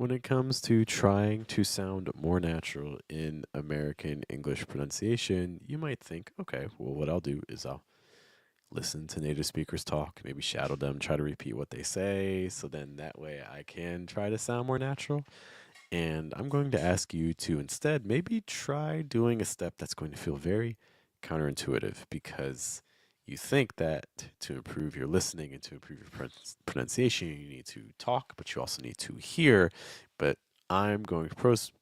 When it comes to trying to sound more natural in American English pronunciation, you might think, okay, well, what I'll do is I'll listen to native speakers talk, maybe shadow them, try to repeat what they say, so then that way I can try to sound more natural. And I'm going to ask you to instead maybe try doing a step that's going to feel very counterintuitive because you think that to improve your listening and to improve your pronunciation, you need to talk, but you also need to hear. But I'm going to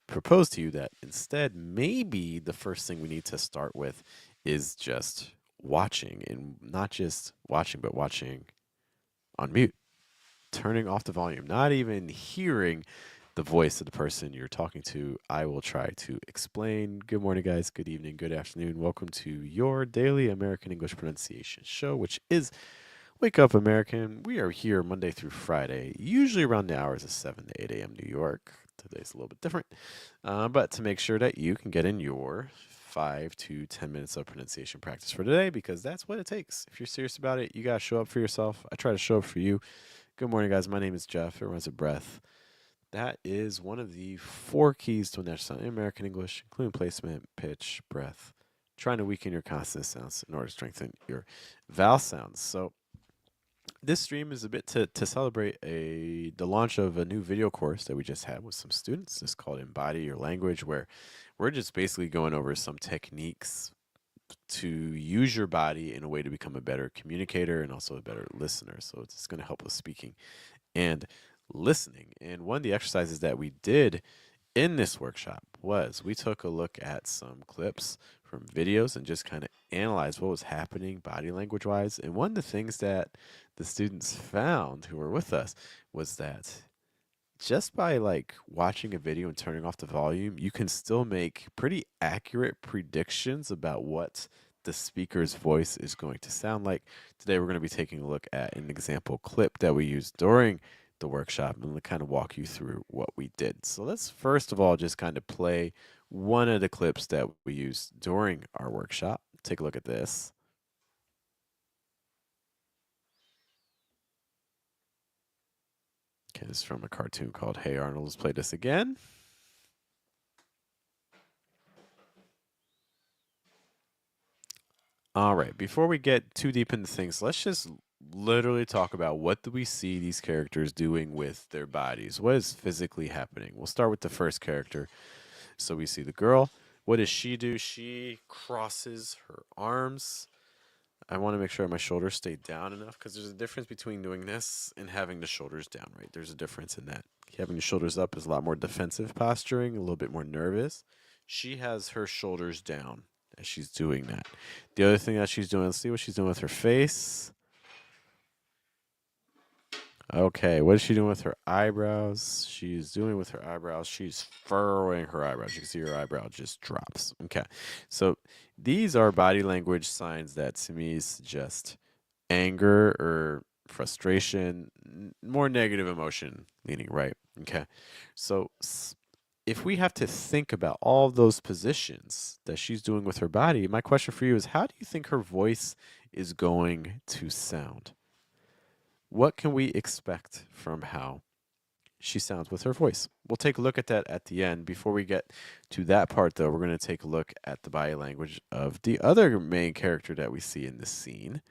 propose to you that instead, maybe the first thing we need to start with is just watching, and not just watching, but watching on mute, turning off the volume, not even hearing the voice of the person you're talking to. I will try to explain. Good morning, guys. Good evening. Good afternoon. Welcome to your daily American English pronunciation show, which is Wake Up American. We are here Monday through Friday, usually around the hours of 7 to 8 a.m. New York. Today's a little bit different, but to make sure that you can get in your 5 to 10 minutes of pronunciation practice for today, because that's what it takes. If you're serious about it, you got to show up for yourself. I try to show up for you. Good morning, guys. My name is Jeff. Everyone's a breath. That is one of the four keys to a natural sound in American English, including placement, pitch, breath. Trying to weaken your consonant sounds in order to strengthen your vowel sounds. So this stream is a bit to celebrate the launch of a new video course that we just had with some students. It's called Embody Your Language, where we're just basically going over some techniques to use your body in a way to become a better communicator and also a better listener. So it's going to help with speaking and listening. And one of the exercises that we did in this workshop was we took a look at some clips from videos and just kind of analyzed what was happening body language wise. And one of the things that the students found who were with us was that just by like watching a video and turning off the volume, you can still make pretty accurate predictions about what the speaker's voice is going to sound like. Today, we're going to be taking a look at an example clip that we used during the workshop and to kind of walk you through what we did. So let's first of all just kind of play one of the clips that we used during our workshop. Take a look at this. Okay, this is from a cartoon called Hey Arnold. Let's play this again. All right, before we get too deep into things, let's just literally talk about what do we see these characters doing with their bodies? What is physically happening? We'll start with the first character. So we see the girl. What does she do? She crosses her arms. I want to make sure my shoulders stay down enough because there's a difference between doing this and having the shoulders down, right? There's a difference in that. Having the shoulders up is a lot more defensive posturing, a little bit more nervous. She has her shoulders down as she's doing that. The other thing that she's doing, let's see what she's doing with her face. Okay, what is she doing with her eyebrows? She's doing with her eyebrows, she's furrowing her eyebrows. You can see her eyebrow just drops. Okay, so these are body language signs that to me suggest anger or frustration, more negative emotion leaning, right? Okay, so if we have to think about all of those positions that she's doing with her body, my question for you is how do you think her voice is going to sound? What can we expect from how she sounds with her voice? We'll take a look at that at the end. Before we get to that part, though, we're going to take a look at the body language of the other main character that we see in this scene.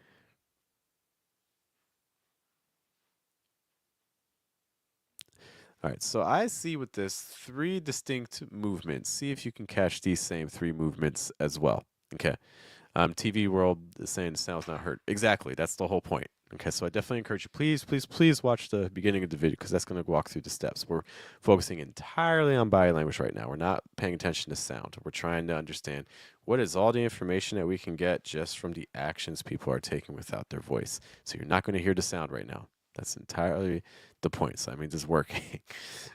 All right, so I see with this three distinct movements. See if you can catch these same three movements as well. Okay. TV World is saying sounds not hurt. Exactly. That's the whole point. Okay, so I definitely encourage you, please, please, please watch the beginning of the video because that's going to walk through the steps. We're focusing entirely on body language right now. We're not paying attention to sound. We're trying to understand what is all the information that we can get just from the actions people are taking without their voice. So you're not going to hear the sound right now. That's entirely the point. So that means it's working.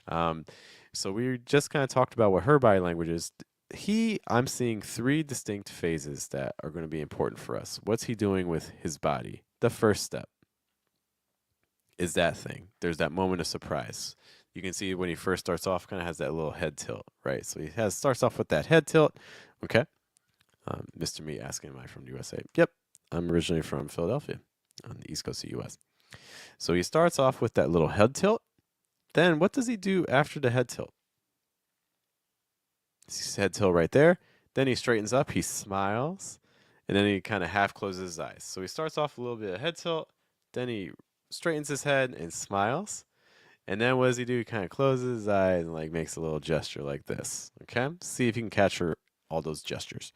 um, so we just kind of talked about what her body language is. I'm seeing three distinct phases that are going to be important for us. What's he doing with his body? The first step is that thing. There's that moment of surprise. You can see when he first starts off, kind of has that little head tilt, right? So starts off with that head tilt. Okay. Mr. Me asking, am I from the USA? Yep. I'm originally from Philadelphia on the East Coast of the US. So he starts off with that little head tilt. Then what does he do after the head tilt? His head tilt right there. Then he straightens up, he smiles, and then he kind of half closes his eyes. So he starts off a little bit of head tilt, then he straightens his head and smiles. And then what does he do? He kind of closes his eyes and like makes a little gesture like this. Okay? See if you can capture all those gestures.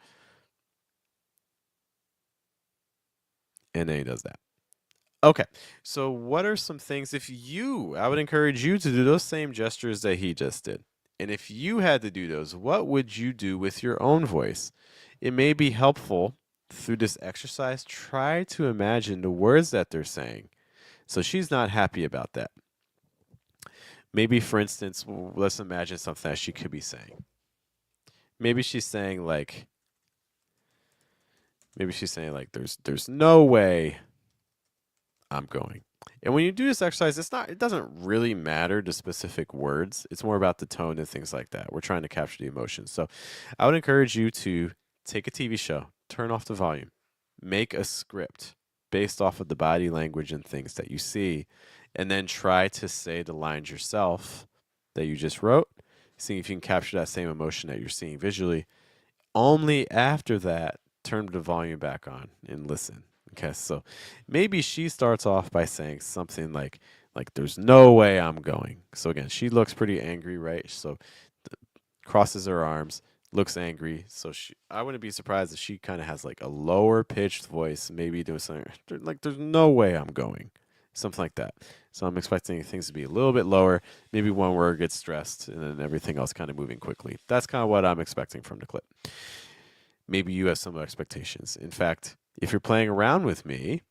And then he does that. Okay. So what are some things I would encourage you to do those same gestures that he just did. And if you had to do those, what would you do with your own voice? It may be helpful through this exercise. Try to imagine the words that they're saying. So she's not happy about that. Maybe, for instance, let's imagine something that she could be saying. Maybe she's saying like, there's no way I'm going. And when you do this exercise, it doesn't really matter the specific words. It's more about the tone and things like that. We're trying to capture the emotions. So I would encourage you to take a TV show, turn off the volume, make a script based off of the body language and things that you see, and then try to say the lines yourself that you just wrote, seeing if you can capture that same emotion that you're seeing visually. Only after that, turn the volume back on and listen. Okay, so maybe she starts off by saying something like there's no way I'm going. So again, she looks pretty angry, right? So crosses her arms, looks angry. So I wouldn't be surprised if she kind of has like a lower pitched voice, maybe doing something like there's no way I'm going. Something like that. So I'm expecting things to be a little bit lower. Maybe one word gets stressed and then everything else kind of moving quickly. That's kind of what I'm expecting from the clip. Maybe you have some expectations. In fact, if you're playing around with me,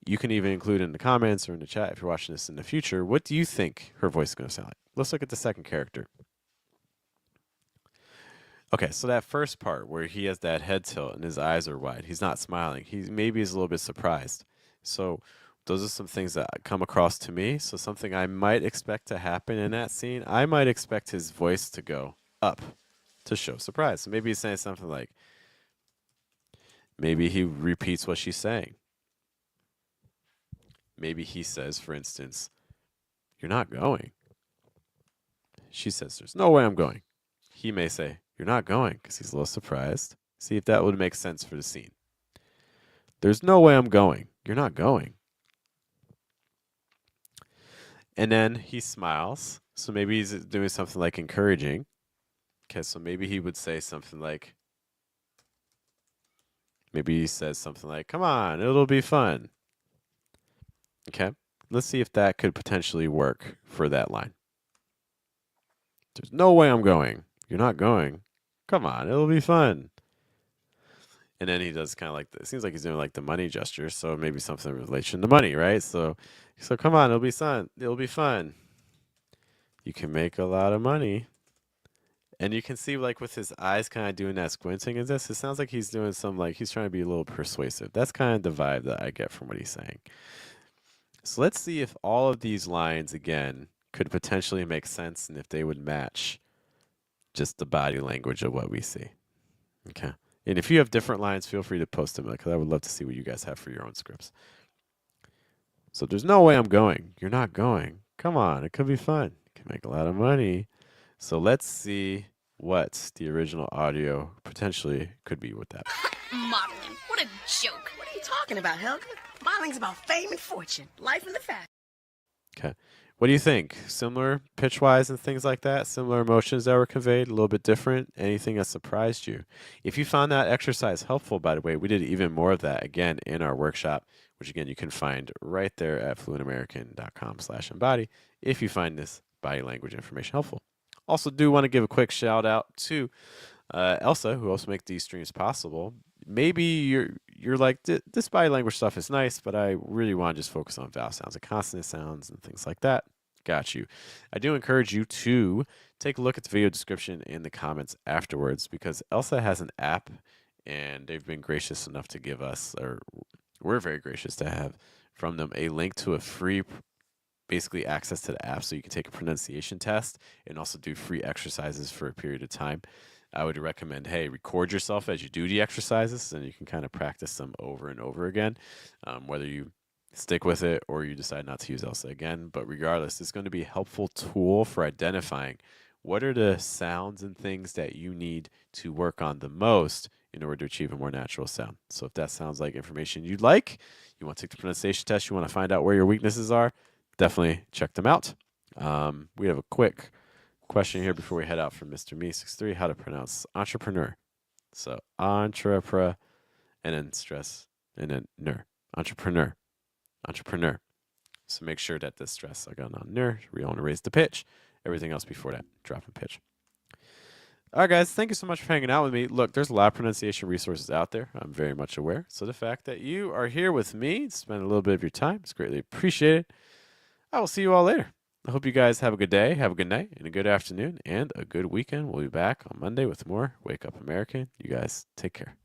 you can even include in the comments or in the chat if you're watching this in the future, what do you think her voice is going to sound like? Let's look at the second character. Okay, so that first part where he has that head tilt and his eyes are wide, he's not smiling. He maybe is a little bit surprised. So those are some things that come across to me. So something I might expect to happen in that scene, I might expect his voice to go up to show surprise. So maybe he's saying something like, maybe he repeats what she's saying. Maybe he says, for instance, you're not going. She says, there's no way I'm going. He may say, you're not going, because he's a little surprised. See if that would make sense for the scene. There's no way I'm going. You're not going. And then he smiles. So maybe he's doing something like encouraging. Okay, so maybe he would say something like, maybe he says something like, come on, it'll be fun. Okay, let's see if that could potentially work for that line. There's no way I'm going. You're not going. Come on, it'll be fun. And then he does kind of like it seems like he's doing like the money gesture, so maybe something in relation to money, right? So come on, it'll be fun. It'll be fun. You can make a lot of money. And you can see like with his eyes kind of doing that squinting and this, it sounds like he's doing some like he's trying to be a little persuasive. That's kind of the vibe that I get from what he's saying. So let's see if all of these lines again could potentially make sense and if they would match just the body language of what we see. Okay. And if you have different lines, feel free to post them because I would love to see what you guys have for your own scripts. So there's no way I'm going. You're not going. Come on, it could be fun. You can make a lot of money. So let's see what the original audio potentially could be with that. Modeling. What a joke. What are you talking about, Helga? Modeling's about fame and fortune, life in the fast. Okay. What do you think? Similar pitch-wise and things like that? Similar emotions that were conveyed? A little bit different? Anything that surprised you? If you found that exercise helpful, by the way, we did even more of that, again, in our workshop, which, again, you can find right there at fluentamerican.com/embody if you find this body language information helpful. Also, do want to give a quick shout-out to Elsa, who also makes these streams possible. Maybe you're like, this body language stuff is nice, but I really want to just focus on vowel sounds and consonant sounds and things like that. Got you. I do encourage you to take a look at the video description in the comments afterwards because Elsa has an app and they've been gracious enough to give us, or we're very gracious to have from them, a link to a free basically access to the app so you can take a pronunciation test and also do free exercises for a period of time. I would recommend, hey, record yourself as you do the exercises and you can kind of practice them over and over again. Whether you stick with it, or you decide not to use ELSA again. But regardless, it's going to be a helpful tool for identifying what are the sounds and things that you need to work on the most in order to achieve a more natural sound. So if that sounds like information you'd like, you want to take the pronunciation test, you want to find out where your weaknesses are, definitely check them out. We have a quick question here before we head out from Mr. Me63, how to pronounce entrepreneur. So entrepreneur, and then stress, and then ner. Entrepreneur. Entrepreneur. So make sure that the stress again on ner, we want to raise the pitch. Everything else before that, drop in pitch. All right, guys, thank you so much for hanging out with me. Look, there's a lot of pronunciation resources out there. I'm very much aware. So the fact that you are here with me, spend a little bit of your time, it's greatly appreciated. I will see you all later. I hope you guys have a good day, have a good night, and a good afternoon, and a good weekend. We'll be back on Monday with more Wake Up American. You guys take care.